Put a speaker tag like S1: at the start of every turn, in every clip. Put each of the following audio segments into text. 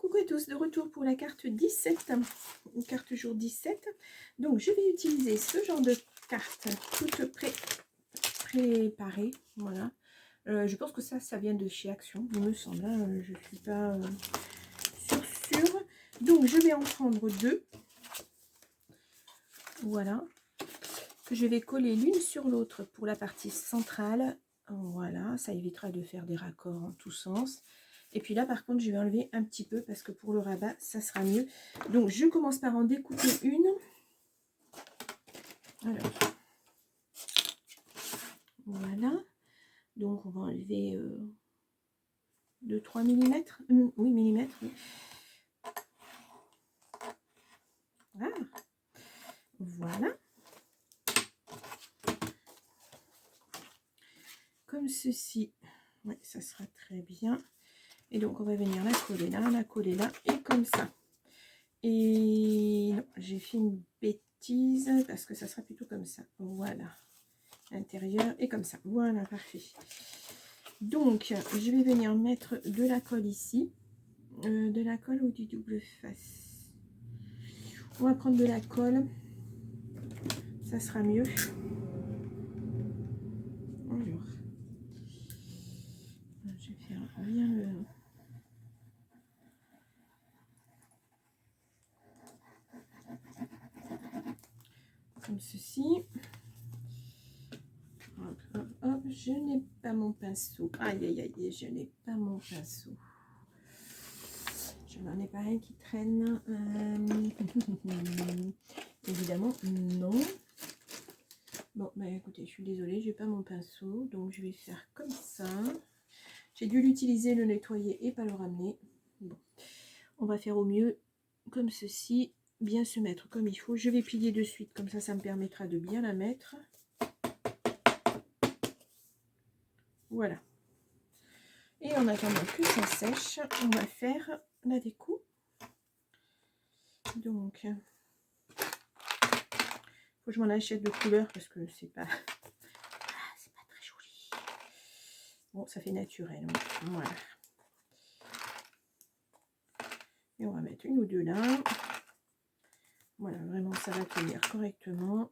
S1: Coucou à tous, de retour pour la carte 17, carte jour 17. Donc je vais utiliser ce genre de carte toute préparée, voilà. Je pense que ça vient de chez Action, il me semble, hein, je ne suis pas sûre. Donc je vais en prendre deux, voilà, que je vais coller l'une sur l'autre pour la partie centrale. Voilà, ça évitera de faire des raccords en tous sens. Et puis là, par contre, je vais enlever un petit peu parce que pour le rabat, ça sera mieux. Donc, je commence par en découper une. Alors, voilà. Donc, on va enlever 2-3 mm. Oui, millimètres. Oui. Voilà. Voilà. Comme ceci. Oui, ça sera très bien. Et donc, on va venir la coller là, et comme ça. Et non, j'ai fait une bêtise, parce que ça sera plutôt comme ça. Voilà. Intérieur, et comme ça. Voilà, parfait. Donc, je vais venir mettre de la colle ici. De la colle ou du double face. On va prendre de la colle. Ça sera mieux. Alors, je vais faire bien le... comme ceci. Hop, hop, hop. Je n'ai pas mon pinceau. Aïe, aïe, aïe, je n'ai pas mon pinceau. Je n'en ai pas un qui traîne. Évidemment, non. Bon, bah écoutez, je suis désolée, j'ai pas mon pinceau. Donc, je vais faire comme ça. J'ai dû l'utiliser, le nettoyer et pas le ramener. Bon, on va faire au mieux comme ceci, bien se mettre comme il faut. Je vais plier de suite, comme ça me permettra de bien la mettre. Voilà. Et en attendant que ça sèche, on va faire la découpe. Donc, faut que je m'en achète de couleur parce que c'est pas très joli. Bon, ça fait naturel. Voilà. Et on va mettre une ou deux là. Voilà, vraiment, ça va tenir correctement.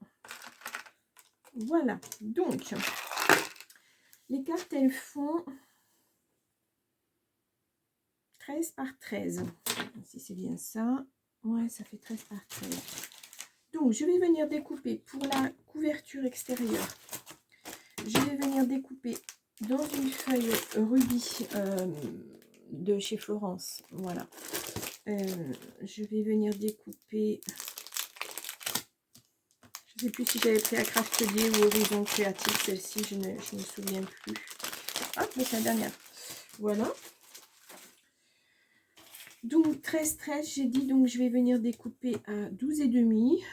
S1: Voilà. Donc, les cartes, elles font 13 par 13. Si c'est bien ça. Ouais, ça fait 13 par 13. Donc, je vais venir découper pour la couverture extérieure. Je vais venir découper dans une feuille rubis de chez Florence. Voilà. Je vais venir découper... Je ne sais plus si j'avais pris à Craftelier ou Horizon Créatif. Celle-ci, je ne me souviens plus. Ah, mais c'est la dernière. Voilà. Donc 13, j'ai dit, donc je vais venir découper à 12,5.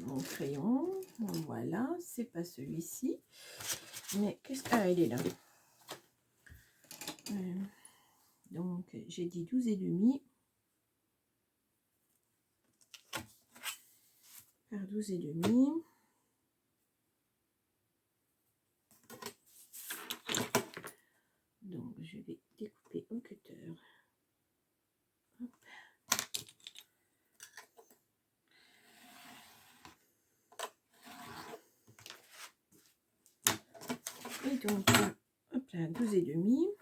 S1: Mon crayon, voilà, c'est pas celui-ci. Mais qu'est-ce que... Ah, il est là. Donc j'ai dit 12,5 par 12,5. Donc je vais découper au cutter. Hop. Et donc là, hop là, 12,5.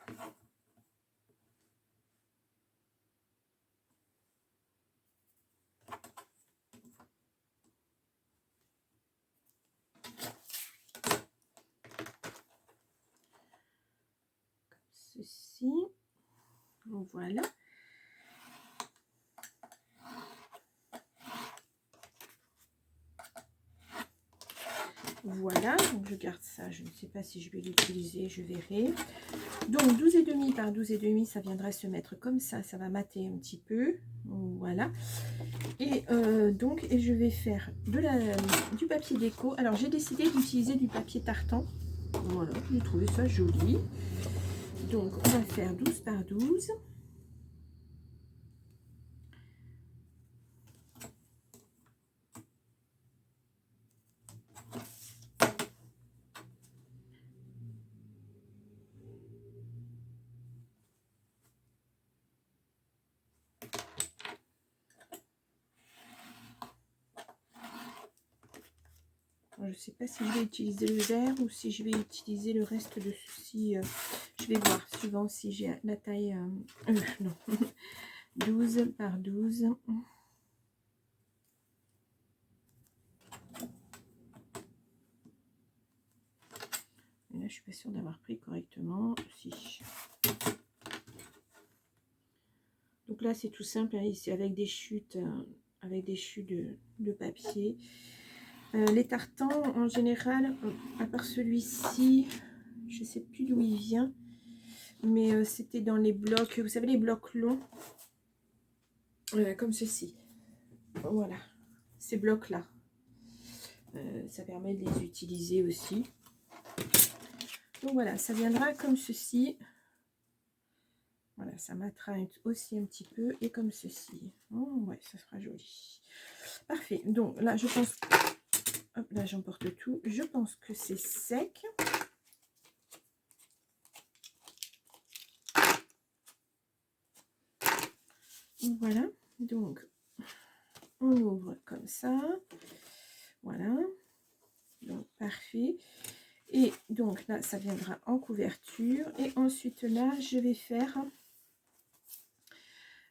S1: Ceci, voilà. Voilà, donc je garde ça, je ne sais pas si je vais l'utiliser, je verrai. Donc 12,5 par 12,5, ça viendra se mettre comme ça va mater un petit peu. Voilà. Et donc, et je vais faire du papier déco. Alors j'ai décidé d'utiliser du papier tartan. Voilà, j'ai trouvé ça joli. Donc on va faire 12 par 12. je ne sais pas si je vais utiliser le vert ou si je vais utiliser le reste de ceci. Je vais voir, suivant si j'ai la taille... non, 12 par 12. Et là, je suis pas sûre d'avoir pris correctement. Si. Donc là, c'est tout simple, hein, ici, avec des chutes de papier. Les tartans, en général, à part celui-ci, je ne sais plus d'où il vient, mais c'était dans les blocs, vous savez, les blocs longs, comme ceci. Voilà, ces blocs-là. Ça permet de les utiliser aussi. Donc voilà, ça viendra comme ceci. Voilà, ça matera aussi un petit peu, et comme ceci. Oh, ouais, ça sera joli. Parfait, donc là, je pense... Hop, là, j'emporte tout. Je pense que c'est sec. Voilà, donc on ouvre comme ça. Voilà, donc parfait. Et donc là, ça viendra en couverture. Et ensuite là, je vais faire...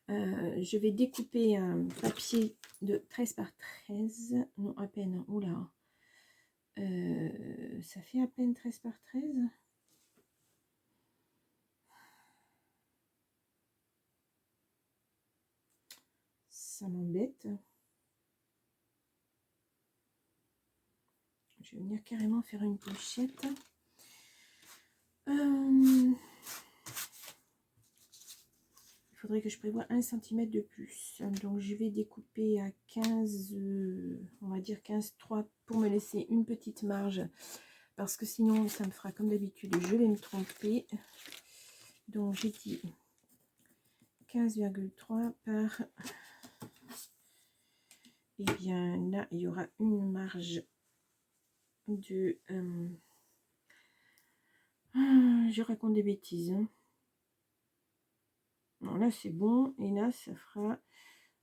S1: je vais découper un papier de 13 par 13. Non, à peine. Oula. Ça fait à peine 13 par 13. Ça m'embête. Je vais venir carrément faire une pochette. Il faudrait que je prévoie 1 cm de plus. Donc je vais découper à 15, on va dire 15,3 pour me laisser une petite marge. Parce que sinon ça me fera comme d'habitude, je vais me tromper. Donc j'ai dit 15,3 par... Et bien là, il y aura une marge de... je raconte des bêtises. Hein. Non, là c'est bon. Et là, ça fera...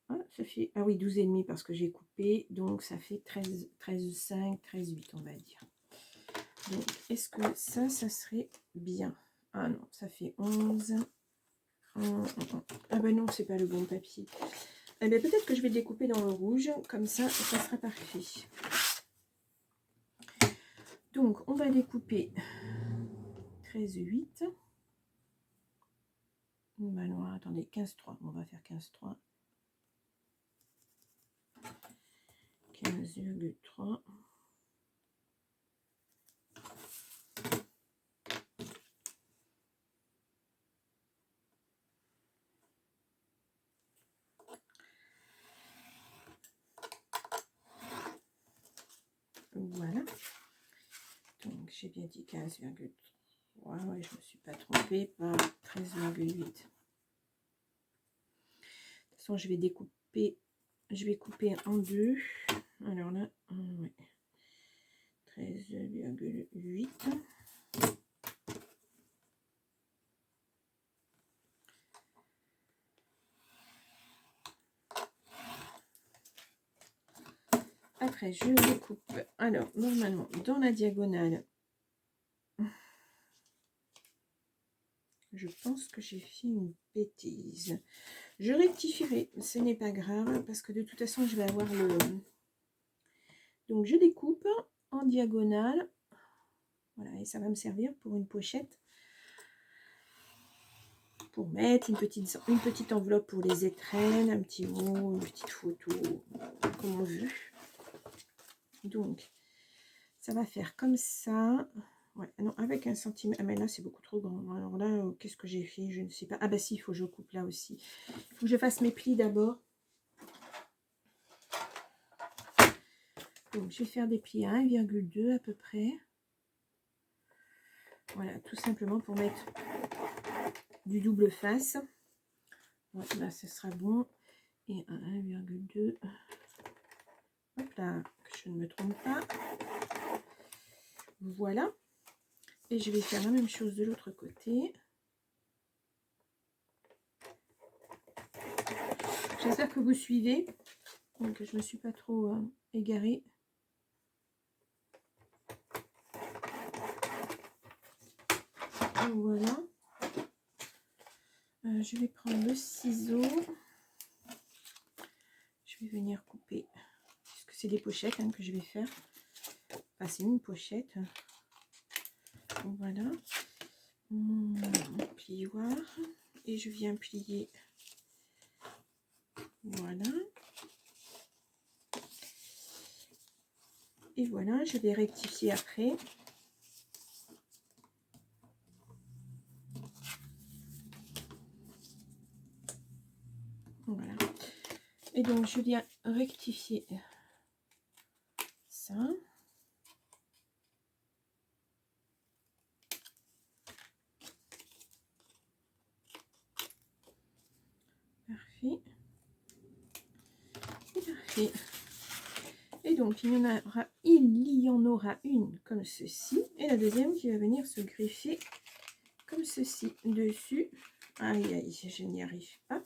S1: Ah, ça fait... Ah oui, 12,5 parce que j'ai coupé. Donc ça fait 13,5, 13,8 on va dire. Donc est-ce que ça serait bien? Ah non, ça fait 11. Ah ben non, c'est pas le bon papier. Eh bien, peut-être que je vais découper dans le rouge, comme ça sera parfait. Donc, on va découper 13,8. Bah non, attendez, 15,3. On va faire 15,3. 15,3. Voilà. Donc, j'ai bien dit 15,3. Ouais, je ne me suis pas trompée par 13,8. De toute façon, je vais couper en deux. Alors là, ouais. 13,8. Après, je découpe. Alors, normalement, dans la diagonale, je pense que j'ai fait une bêtise. Je rectifierai, ce n'est pas grave, parce que de toute façon, je vais avoir le... Donc, je découpe en diagonale. Voilà, et ça va me servir pour une pochette. Pour mettre une petite enveloppe pour les étrennes, un petit mot, une petite photo, comme on veut. Donc, ça va faire comme ça. Ouais, non, avec 1 cm. Ah, mais là, c'est beaucoup trop grand. Alors là, qu'est-ce que j'ai fait? Je ne sais pas. Ah, bah si, il faut que je coupe là aussi. Il faut que je fasse mes plis d'abord. Donc, je vais faire des plis à 1,2 à peu près. Voilà, tout simplement pour mettre du double face. Ouais, là, ce sera bon. Et à 1,2. Hop là, que je ne me trompe pas. Voilà. Et je vais faire la même chose de l'autre côté. J'espère que vous suivez. Donc, je ne me suis pas trop égarée. Voilà. Je vais prendre le ciseau. Je vais venir couper, puisque c'est des pochettes hein, que je vais faire. Enfin, c'est une pochette. Voilà. Mon plioir. Et je viens plier. Voilà. Et voilà, je vais rectifier après. Voilà. Et donc, je viens rectifier ça. Parfait. Et parfait. Et donc, il y en aura une comme ceci. Et la deuxième qui va venir se greffer comme ceci dessus. Aïe, aïe, je n'y arrive pas.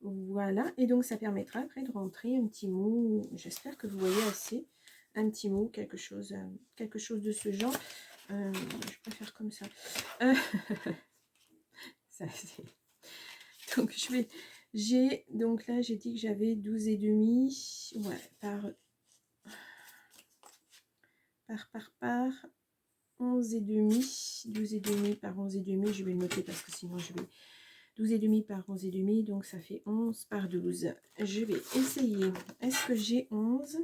S1: Voilà. Et donc, ça permettra après de rentrer un petit mot. J'espère que vous voyez assez. Un petit mot, quelque chose de ce genre. Je préfère comme ça. Ça donc, donc là, j'ai dit que j'avais 12 et demi. Ouais, par 11 et demi, 12 et demi par 11 et demi, je vais le noter parce que sinon je vais 12 et demi par 11 et demi, donc ça fait 11 par 12. Je vais essayer. Est-ce que j'ai 11?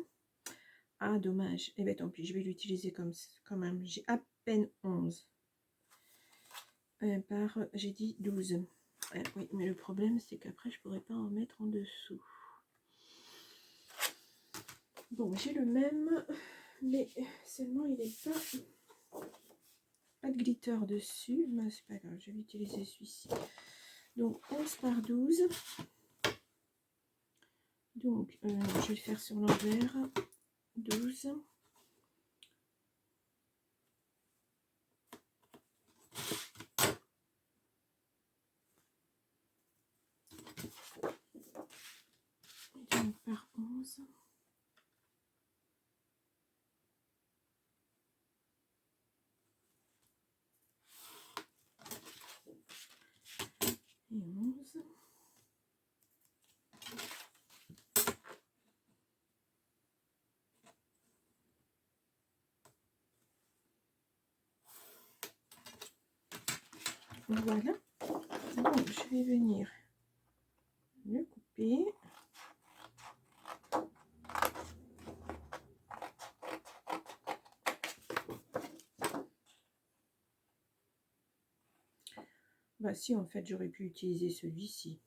S1: Ah, dommage. Eh bien, tant pis, je vais l'utiliser comme quand même. J'ai à peine 11. J'ai dit 12. Oui, mais le problème, c'est qu'après, je pourrais pas en mettre en dessous. Bon, j'ai le même, mais seulement il n'est pas de glitter dessus. Mais c'est pas grave, je vais utiliser celui-ci. Donc, 11 par 12. Donc, je vais le faire sur l'envers. 12. Donc, par 11. Et 11. Voilà. Donc, je vais venir le couper. Bah si, en fait, j'aurais pu utiliser celui-ci.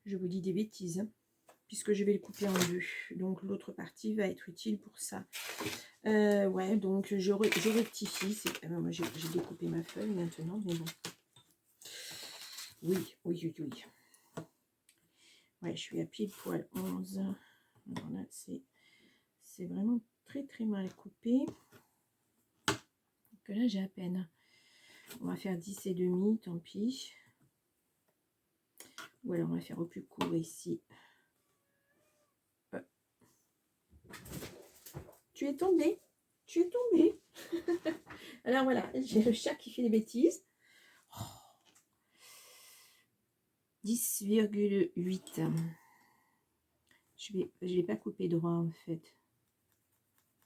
S1: Je vous dis des bêtises, hein, puisque je vais le couper en deux. Donc, l'autre partie va être utile pour ça. Ouais, donc, je rectifie. Moi, j'ai découpé ma feuille maintenant, mais bon. Oui. Ouais, je suis à pile poil 11. Alors là, c'est vraiment très mal coupé. Donc là, j'ai à peine. On va faire 10 et demi, tant pis. Ou alors, on va faire au plus court ici. Tu es tombé. Alors voilà, j'ai le chat qui fait des bêtises. 10,8. Je vais pas couper droit en fait.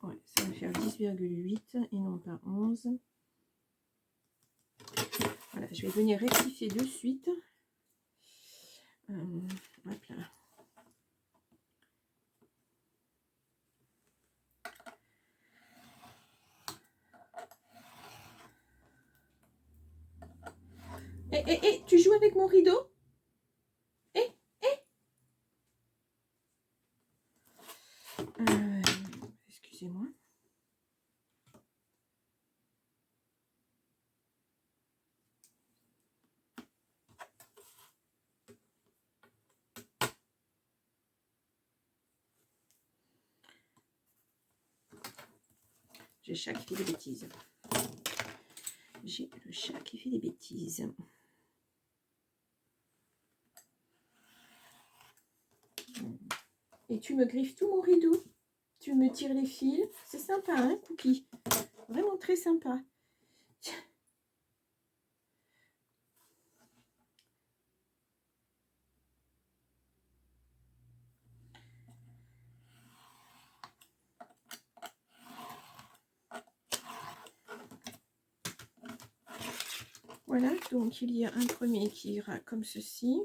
S1: Ouais, ça va faire 10,8 et non pas 11. Voilà, je vais venir rectifier de suite. Hop là. Tu joues avec mon rideau? Excusez-moi. J'ai le chat qui fait des bêtises. Et tu me griffes tout mon rideau. Tu me tires les fils. C'est sympa, hein, Cookie? Vraiment très sympa. Voilà, donc il y a un premier qui ira comme ceci.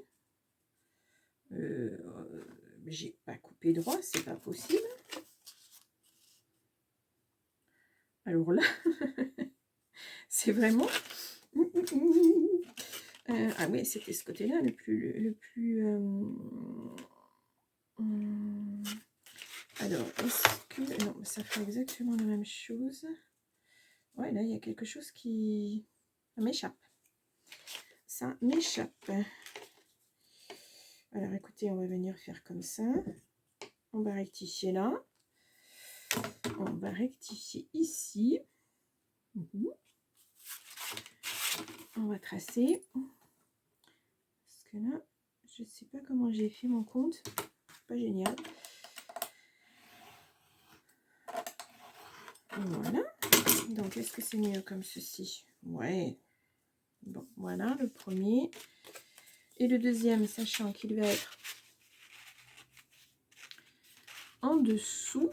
S1: J'ai pas coupé droit, c'est pas possible. Alors là, c'est vraiment... ah oui, c'était ce côté-là le plus alors, est-ce que... Non, ça fait exactement la même chose. Ouais, là, il y a quelque chose qui... Ça m'échappe. Ça m'échappe. Alors, écoutez, on va venir faire comme ça. On va rectifier là. On va rectifier ici. On va tracer. Parce que là, je ne sais pas comment j'ai fait mon compte. Pas génial. Voilà. Donc, est-ce que c'est mieux comme ceci? Ouais. Bon, voilà le premier. Et le deuxième, sachant qu'il va être en dessous.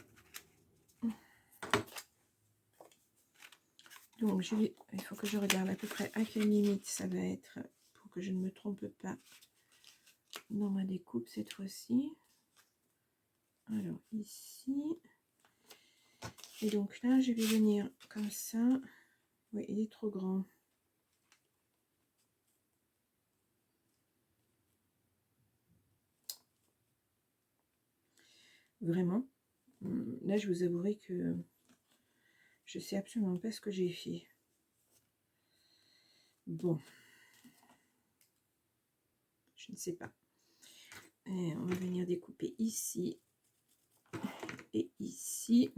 S1: Donc, il faut que je regarde à peu près à quelle limite ça va être pour que je ne me trompe pas dans ma découpe cette fois-ci. Alors, ici. Et donc là, je vais venir comme ça. Oui, il est trop grand. Vraiment. Là, je vous avouerai que je sais absolument pas ce que j'ai fait. Bon. Je ne sais pas. Et on va venir découper ici. Et ici.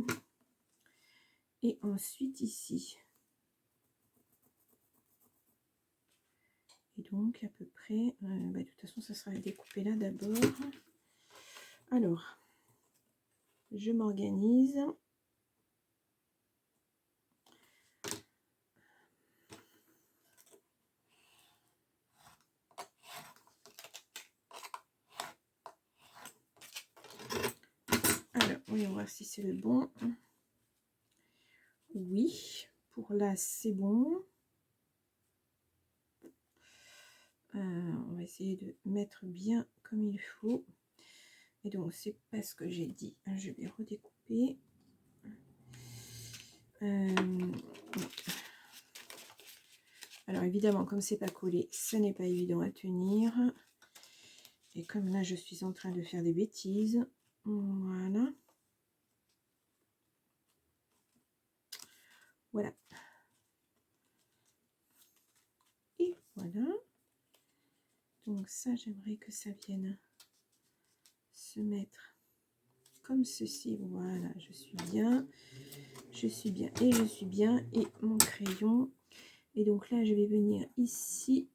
S1: Et ensuite ici. Et donc, à peu près... de toute façon, ça sera découpé là d'abord. Alors, je m'organise. Alors, voyons voir si c'est le bon. Oui, pour là, c'est bon. On va essayer de mettre bien comme il faut. Et donc, c'est pas ce que j'ai dit. Je vais redécouper. Alors, évidemment, comme c'est pas collé, ce n'est pas évident à tenir. Et comme là, je suis en train de faire des bêtises. Voilà. Voilà. Et voilà. Donc ça, j'aimerais que ça vienne se mettre comme ceci. Voilà, je suis bien. Je suis bien et je suis bien. Et mon crayon. Et donc là, je vais venir ici.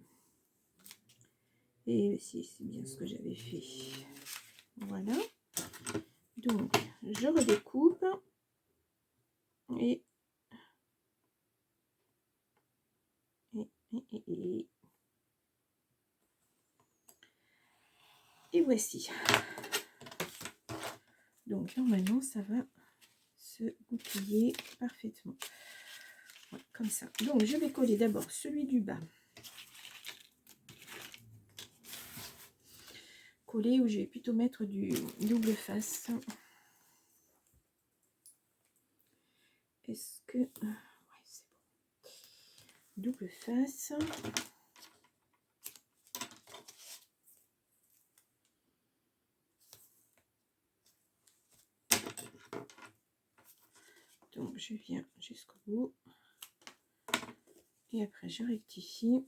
S1: Et si, c'est bien ce que j'avais fait. Voilà. Donc, je redécoupe. Et voici. Donc, normalement, ça va se goupiller parfaitement. Ouais, comme ça. Donc, je vais coller d'abord celui du bas. Coller, où je vais plutôt mettre du double face. Est-ce que... ouais, c'est bon. Double face. Donc, je viens jusqu'au bout. Et après, je rectifie.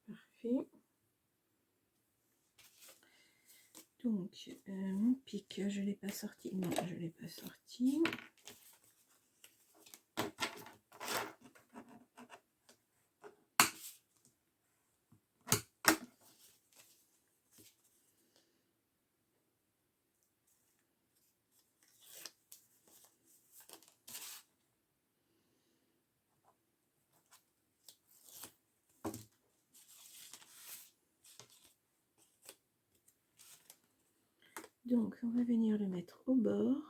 S1: Parfait. Donc, mon pic, je ne l'ai pas sorti. Non, je ne l'ai pas sorti. Donc, on va venir le mettre au bord.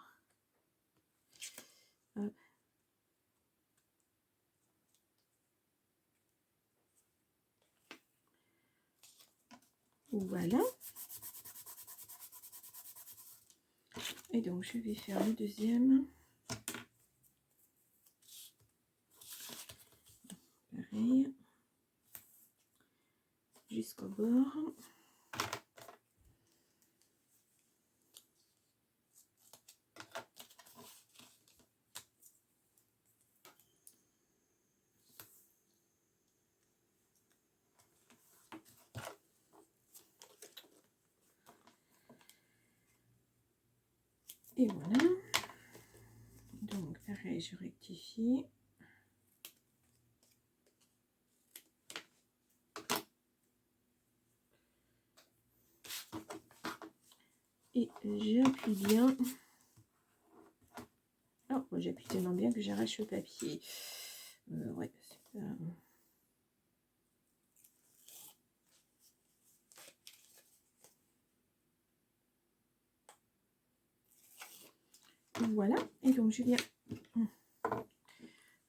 S1: Hop. Voilà. Et donc, je vais faire le deuxième. Pareil. Jusqu'au bord. Et voilà. Donc, pareil, je rectifie. Et j'appuie bien. Oh, moi j'appuie tellement bien que j'arrache le papier. Ouais, c'est pas... Voilà. Et donc, je viens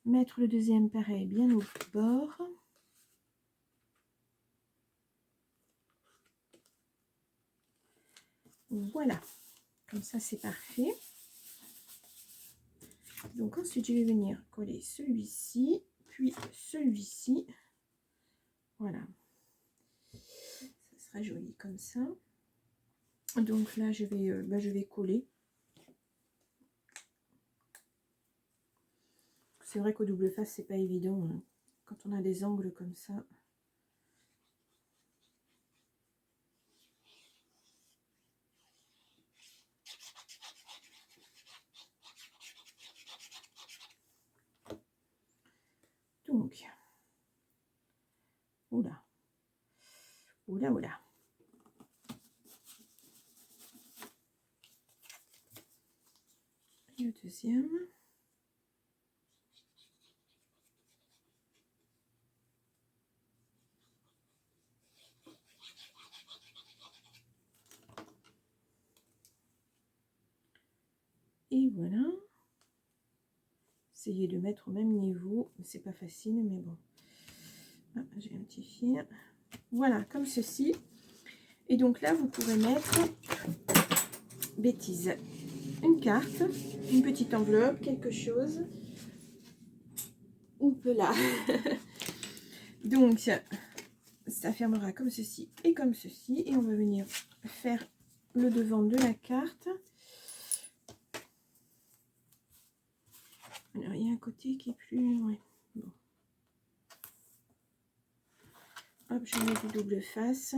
S1: mettre le deuxième pareil bien au bord. Voilà. Comme ça, c'est parfait. Donc ensuite, je vais venir coller celui-ci, puis celui-ci. Voilà. Ça sera joli comme ça. Donc là, je vais coller. C'est vrai qu'au double face, c'est pas évident hein, quand on a des angles comme ça. Donc, oula, oula, oula. Et le deuxième. Et voilà. Essayez de mettre au même niveau. C'est pas facile, mais bon. Ah, j'ai un petit fil. Voilà, comme ceci. Et donc là, vous pourrez mettre, bêtise, une carte, une petite enveloppe, quelque chose. Oup là. Donc, ça fermera comme ceci et comme ceci. Et on va venir faire le devant de la carte. Alors, il y a un côté qui est plus... Ouais. Bon. Hop, je mets du double face.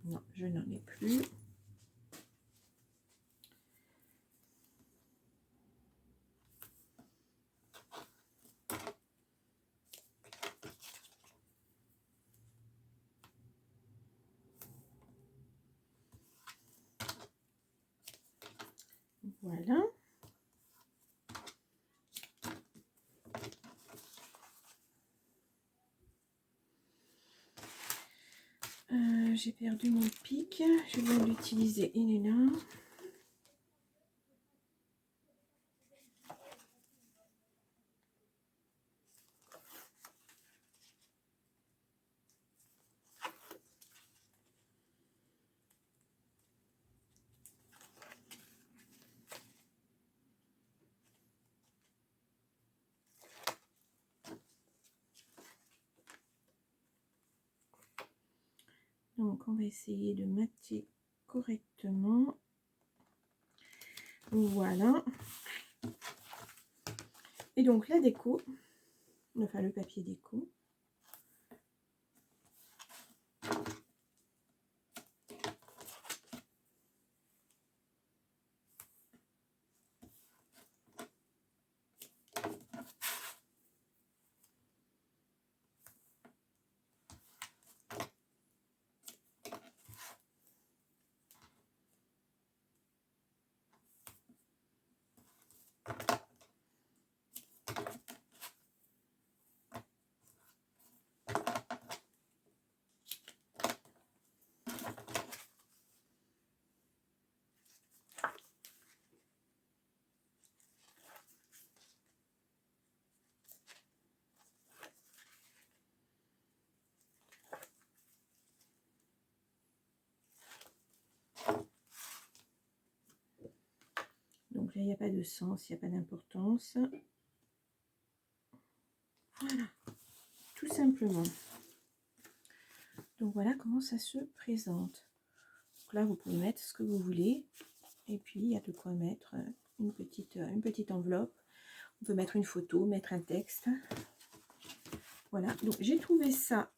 S1: Non, je n'en ai plus. Voilà. J'ai perdu mon pic. Je viens de l'utiliser. Il est là. Donc, on va essayer de mater correctement. Voilà. Et donc, la déco, enfin le papier déco. Après, il n'y a pas de sens, il n'y a pas d'importance. Voilà, tout simplement. Donc voilà comment ça se présente. Donc là, vous pouvez mettre ce que vous voulez. Et puis, il y a de quoi mettre une petite enveloppe. On peut mettre une photo, mettre un texte. Voilà, donc j'ai trouvé ça.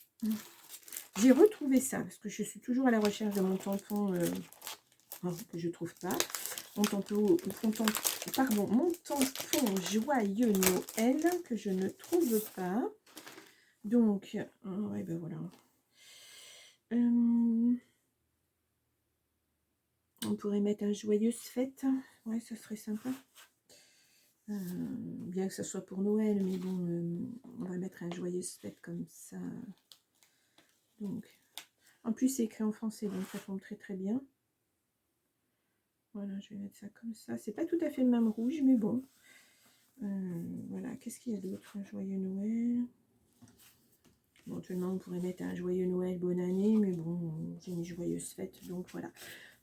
S1: J'ai retrouvé ça, parce que je suis toujours à la recherche de mon tampon que je ne trouve pas. Mon tampon joyeux Noël que je ne trouve pas. Donc, ouais, ben voilà. On pourrait mettre un joyeuse fête. Ouais, ça serait sympa. Bien que ce soit pour Noël, mais bon, on va mettre un joyeuse fête comme ça. Donc, en plus, c'est écrit en français, donc ça tombe très très bien. Voilà, je vais mettre ça comme ça. C'est pas tout à fait le même rouge, mais bon. Voilà, qu'est-ce qu'il y a d'autre? Un joyeux Noël. Éventuellement, on pourrait mettre un joyeux Noël, bonne année, mais bon, j'ai une joyeuse fête, donc voilà.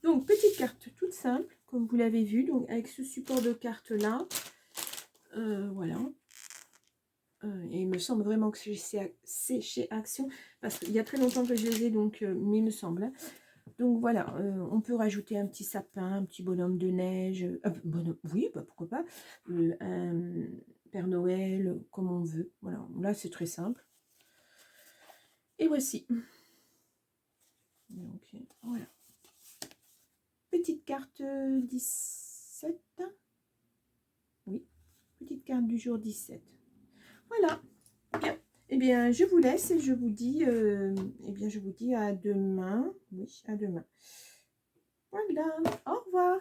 S1: Donc, petite carte toute simple, comme vous l'avez vu, donc avec ce support de carte là. Voilà. Et il me semble vraiment que c'est chez Action, parce qu'il y a très longtemps que je les ai, donc, mais il me semble. Hein. Donc voilà, on peut rajouter un petit sapin, un petit bonhomme de neige, oui, bah, pourquoi pas, un Père Noël, comme on veut. Voilà, là c'est très simple. Et voici. Donc voilà. Petite carte 17. Oui, petite carte du jour 17. Voilà. Bien. Eh bien, je vous laisse et je vous dis, à demain. Oui, à demain. Voilà. Au revoir.